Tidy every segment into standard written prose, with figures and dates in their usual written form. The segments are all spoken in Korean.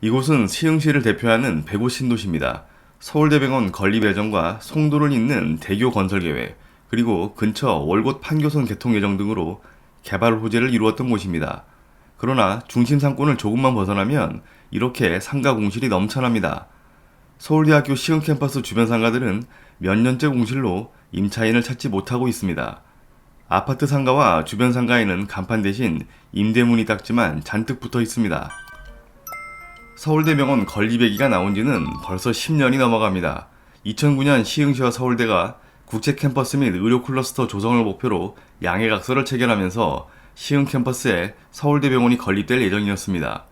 이곳은 시흥시를 대표하는 105 신도시입니다. 서울대병원 건립 예정과 송도를 잇는 대교 건설 계획, 그리고 근처 월곶 판교선 개통 예정 등으로 개발 호재를 이루었던 곳입니다. 그러나 중심 상권을 조금만 벗어나면 이렇게 상가 공실이 넘쳐납니다. 서울대학교 시흥 캠퍼스 주변 상가들은 몇 년째 공실로 임차인을 찾지 못하고 있습니다. 아파트 상가와 주변 상가에는 간판 대신 임대문이 딱지만 잔뜩 붙어 있습니다. 서울대병원 건립얘기가 나온 지는 벌써 10년이 넘어갑니다. 2009년 시흥시와 서울대가 국제 캠퍼스 및 의료 클러스터 조성을 목표로 양해각서를 체결하면서 시흥 캠퍼스에 서울대병원이 건립될 예정이었습니다.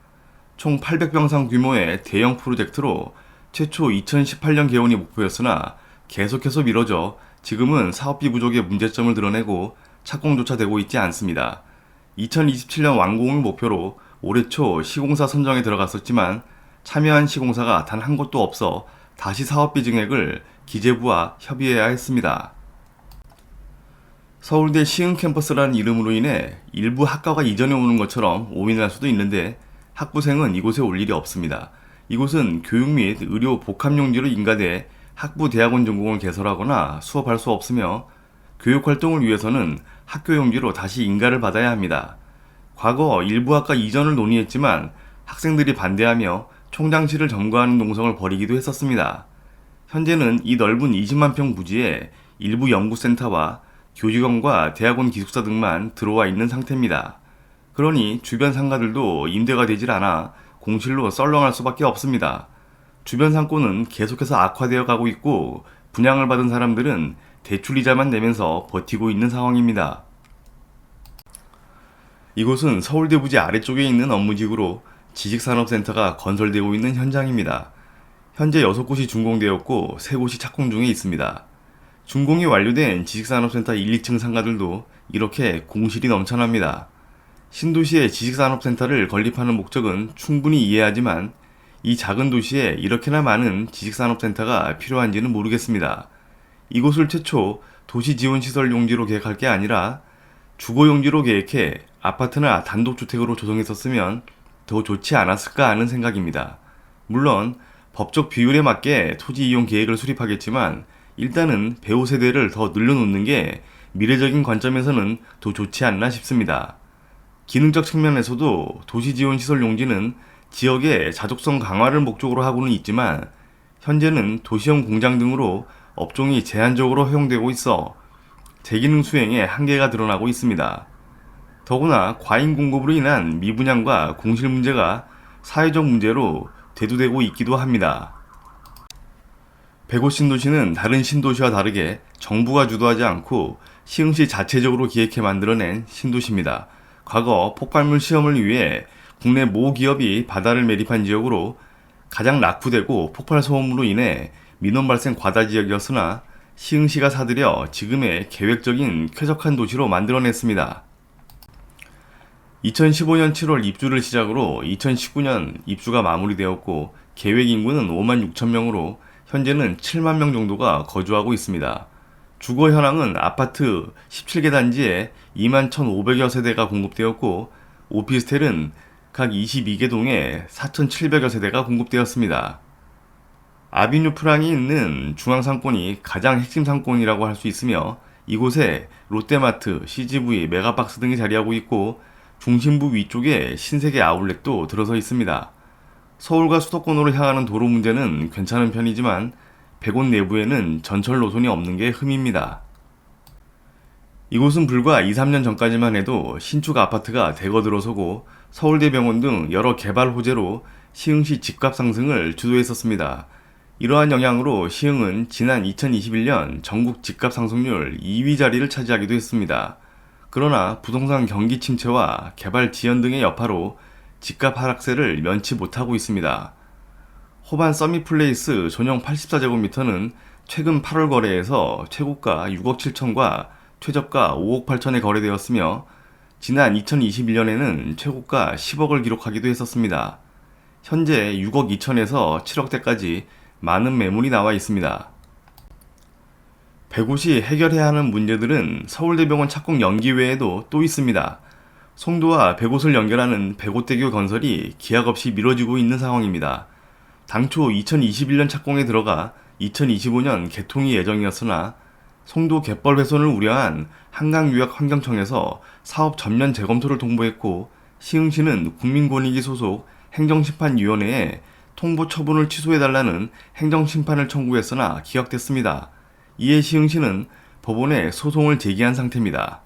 총 800병상 규모의 대형 프로젝트로 최초 2018년 개원이 목표였으나 계속해서 미뤄져 지금은 사업비 부족의 문제점을 드러내고 착공조차 되고 있지 않습니다. 2027년 완공을 목표로 올해 초 시공사 선정에 들어갔었지만 참여한 시공사가 단 한 곳도 없어 다시 사업비 증액을 기재부와 협의해야 했습니다. 서울대 시흥 캠퍼스라는 이름으로 인해 일부 학과가 이전해 오는 것처럼 오인할 수도 있는데 학부생은 이곳에 올 일이 없습니다. 이곳은 교육 및 의료 복합용지로 인가돼 학부 대학원 전공을 개설하거나 수업할 수 없으며 교육활동을 위해서는 학교 용지로 다시 인가를 받아야 합니다. 과거 일부 학과 이전을 논의했지만 학생들이 반대하며 총장실을 점거하는 농성을 벌이기도 했었습니다. 현재는 이 넓은 20만 평 부지에 일부 연구센터와 교직원과 대학원 기숙사 등만 들어와 있는 상태입니다. 그러니 주변 상가들도 임대가 되질 않아 공실로 썰렁할 수밖에 없습니다. 주변 상권은 계속해서 악화되어 가고 있고 분양을 받은 사람들은 대출이자만 내면서 버티고 있는 상황입니다. 이곳은 서울대 부지 아래쪽에 있는 업무지구로 지식산업센터가 건설되고 있는 현장입니다. 현재 6곳이 준공되었고 3곳이 착공 중에 있습니다. 준공이 완료된 지식산업센터 1, 2층 상가들도 이렇게 공실이 넘쳐납니다. 신도시에 지식산업센터를 건립하는 목적은 충분히 이해하지만 이 작은 도시에 이렇게나 많은 지식산업센터가 필요한지는 모르겠습니다. 이곳을 최초 도시지원시설 용지로 계획할 게 아니라 주거용지로 계획해 아파트나 단독주택으로 조성했었으면 더 좋지 않았을까 하는 생각입니다. 물론 법적 비율에 맞게 토지 이용 계획을 수립하겠지만 일단은 배우 세대를 더 늘려놓는 게 미래적인 관점에서는 더 좋지 않나 싶습니다. 기능적 측면에서도 도시지원시설 용지는 지역의 자족성 강화를 목적으로 하고는 있지만 현재는 도시형 공장 등으로 업종이 제한적으로 허용되고 있어 제기능 수행에 한계가 드러나고 있습니다. 더구나 과잉 공급으로 인한 미분양과 공실 문제가 사회적 문제로 대두되고 있기도 합니다. 105 신도시는 다른 신도시와 다르게 정부가 주도하지 않고 시흥시 자체적으로 기획해 만들어낸 신도시입니다. 과거 폭발물 시험을 위해 국내 모 기업이 바다를 매립한 지역으로 가장 낙후되고 폭발 소음으로 인해 민원 발생 과다 지역이었으나 시흥시가 사들여 지금의 계획적인 쾌적한 도시로 만들어냈습니다. 2015년 7월 입주를 시작으로 2019년 입주가 마무리되었고 계획 인구는 5만 6천 명으로 현재는 7만 명 정도가 거주하고 있습니다. 주거 현황은 아파트 17개 단지에 2만 1,500여 세대가 공급되었고 오피스텔은 각 22개 동에 4,700여 세대가 공급되었습니다. 아비뉴 프랑이 있는 중앙상권이 가장 핵심 상권이라고 할 수 있으며 이곳에 롯데마트, CGV, 메가박스 등이 자리하고 있고 중심부 위쪽에 신세계 아울렛도 들어서 있습니다. 서울과 수도권으로 향하는 도로 문제는 괜찮은 편이지만 105 내부에는 전철 노선이 없는 게 흠입니다. 이곳은 불과 2, 3년 전까지만 해도 신축 아파트가 대거 들어서고 서울대병원 등 여러 개발 호재로 시흥시 집값 상승을 주도했었습니다. 이러한 영향으로 시흥은 지난 2021년 전국 집값 상승률 2위 자리를 차지하기도 했습니다. 그러나 부동산 경기 침체와 개발 지연 등의 여파로 집값 하락세를 면치 못하고 있습니다. 호반 서밋플레이스 전용 84제곱미터는 최근 8월 거래에서 최고가 6억 7천과 최저가 5억 8천에 거래되었으며 지난 2021년에는 최고가 10억을 기록하기도 했었습니다. 현재 6억 2천에서 7억대까지 많은 매물이 나와 있습니다. 105시 해결해야 하는 문제들은 서울대병원 착공 연기 외에도 또 있습니다. 송도와 백옷을 연결하는 백옷대교 건설이 기약 없이 미뤄지고 있는 상황입니다. 당초 2021년 착공에 들어가 2025년 개통이 예정이었으나 송도 갯벌 훼손을 우려한 한강유역환경청에서 사업 전면 재검토를 통보했고, 시흥시는 국민권익위 소속 행정심판위원회에 통보 처분을 취소해달라는 행정심판을 청구했으나 기각됐습니다. 이에 시흥시는 법원에 소송을 제기한 상태입니다.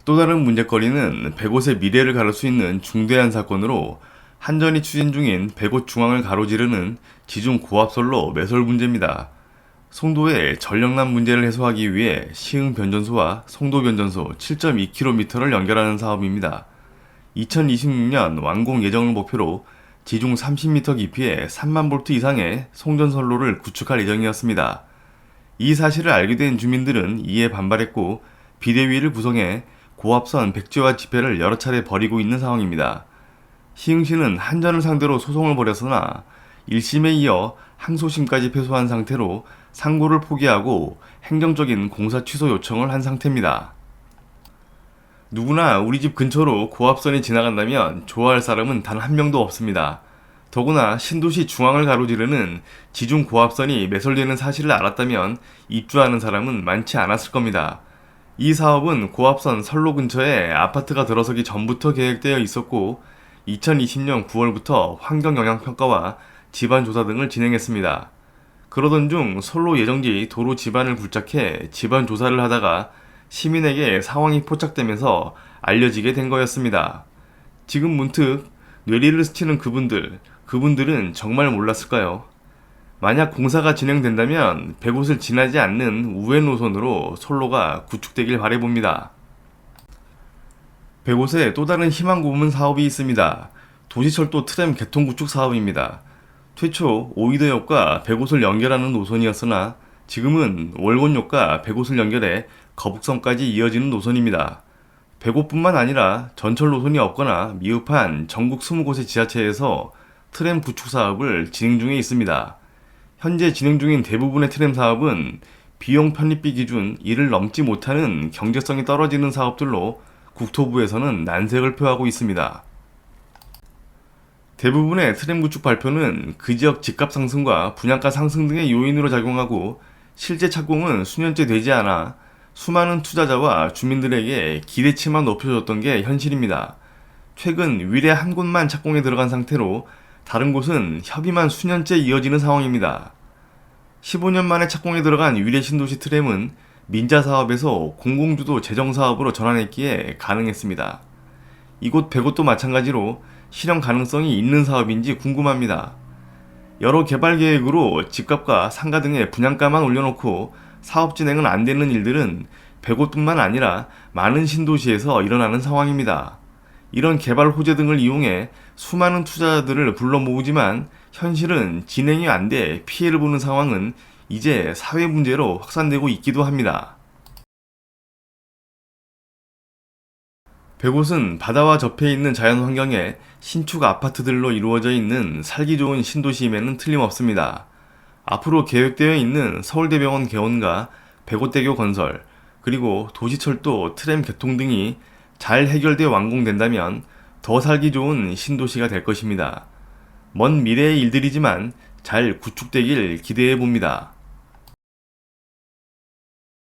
또 다른 문제거리는 백옷의 미래를 가를 수 있는 중대한 사건으로 한전이 추진 중인 백옷 중앙을 가로지르는 지중 고압선로 매설 문제입니다. 송도의 전력난 문제를 해소하기 위해 시흥 변전소와 송도 변전소 7.2km를 연결하는 사업입니다. 2026년 완공 예정을 목표로 지중 30m 깊이의 3만 볼트 이상의 송전선로를 구축할 예정이었습니다. 이 사실을 알게 된 주민들은 이에 반발했고, 비대위를 구성해 고압선 백지화 집회를 여러 차례 벌이고 있는 상황입니다. 시흥시는 한전을 상대로 소송을 벌였으나 1심에 이어 항소심까지 패소한 상태로 상고를 포기하고 행정적인 공사 취소 요청을 한 상태입니다. 누구나 우리 집 근처로 고압선이 지나간다면 좋아할 사람은 단 한 명도 없습니다. 더구나 신도시 중앙을 가로지르는 지중 고압선이 매설되는 사실을 알았다면 입주하는 사람은 많지 않았을 겁니다. 이 사업은 고압선 선로 근처에 아파트가 들어서기 전부터 계획되어 있었고, 2020년 9월부터 환경영향평가와 지반조사 등을 진행했습니다. 그러던 중 선로 예정지 도로 지반을 굴착해 지반조사를 하다가 시민에게 상황이 포착되면서 알려지게 된 거였습니다. 지금 문득 뇌리를 스치는 그분들은 정말 몰랐을까요? 만약 공사가 진행된다면 백옷을 지나지 않는 우회 노선으로 선로가 구축되길 바라봅니다. 백옷에 또 다른 희망 고문 사업이 있습니다. 도시철도 트램 개통 구축 사업입니다. 최초 오이도역과 백옷을 연결하는 노선이었으나 지금은 월곤역과 백옷을 연결해 거북선까지 이어지는 노선입니다. 백옷뿐만 아니라 전철 노선이 없거나 미흡한 전국 20곳의 지하체에서 트램 구축 사업을 진행 중에 있습니다. 현재 진행 중인 대부분의 트램 사업은 비용 편입비 기준 1을 넘지 못하는 경제성이 떨어지는 사업들로 국토부에서는 난색을 표하고 있습니다. 대부분의 트램 구축 발표는 그 지역 집값 상승과 분양가 상승 등의 요인으로 작용하고, 실제 착공은 수년째 되지 않아 수많은 투자자와 주민들에게 기대치만 높여줬던 게 현실입니다. 최근 위례 한 곳만 착공에 들어간 상태로 다른 곳은 협의만 수년째 이어지는 상황입니다. 15년 만에 착공에 들어간 위례 신도시 트램은 민자 사업에서 공공주도 재정 사업으로 전환했기에 가능했습니다. 이곳 백옷도 마찬가지로 실현 가능성이 있는 사업인지 궁금합니다. 여러 개발 계획으로 집값과 상가 등의 분양가만 올려놓고 사업 진행은 안 되는 일들은 백옷뿐만 아니라 많은 신도시에서 일어나는 상황입니다. 이런 개발 호재 등을 이용해 수많은 투자자들을 불러 모으지만 현실은 진행이 안 돼 피해를 보는 상황은 이제 사회 문제로 확산되고 있기도 합니다. 백옷은 바다와 접해 있는 자연 환경에 신축 아파트들로 이루어져 있는 살기 좋은 신도시임에는 틀림없습니다. 앞으로 계획되어 있는 서울대병원 개원과 백옷대교 건설, 그리고 도시철도 트램 개통 등이 잘 해결돼 완공된다면 더 살기 좋은 신도시가 될 것입니다. 먼 미래의 일들이지만 잘 구축되길 기대해 봅니다.